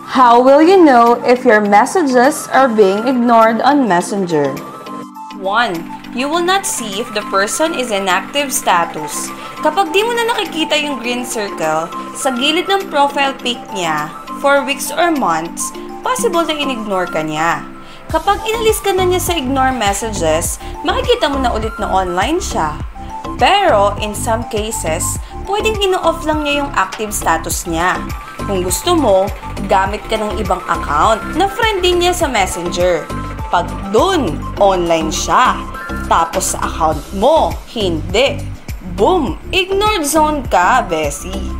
How will you know if your messages are being ignored on Messenger? 1. You will not see if the person is in active status. Kapag di mo na nakikita yung green circle sa gilid ng profile pic niya for weeks or months, possible na in-ignore ka niya. Kapag inalis ka na niya sa ignore messages, makikita mo na ulit na online siya. Pero, in some cases, pwedeng ino-off lang niya yung active status niya. Kung gusto mo, gamit ka ng ibang account na friend din niya sa Messenger. Pag dun, online siya. Tapos sa account mo, hindi. Boom! Ignored zone ka, Bessie.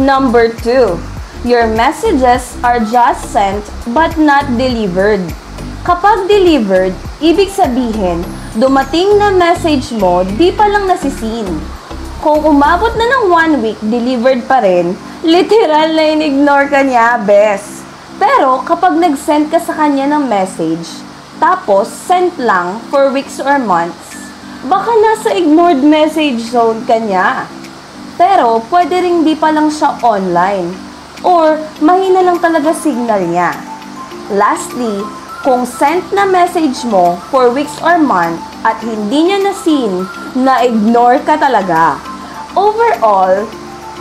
Number 2. Your messages are just sent but not delivered. Kapag delivered, ibig sabihin, dumating na message mo, di pa lang nasisin. Kung umabot na ng 1 week, delivered pa rin, literal na in-ignore ka niya, bes. Pero kapag nag-send ka sa kanya ng message, tapos sent lang for weeks or months, baka nasa ignored message zone ka niya. Pero pwede ring di pa lang siya online. Or mahina lang talaga signal niya. Lastly, kung sent na message mo for weeks or month at hindi niya na-seen, na-ignore ka talaga. Overall,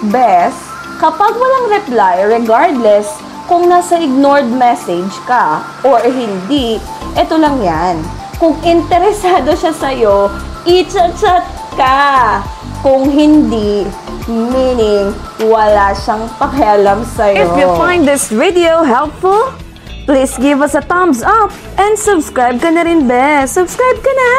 best, kapag walang reply regardless kung nasa ignored message ka or hindi, eto lang yan. Kung interesado siya sa'yo, i-chat-chat ka. Kung hindi, meaning wala siyang pakialam sa'yo. If you find this video helpful, please give us a thumbs up and subscribe ka na rin, be. Subscribe ka na!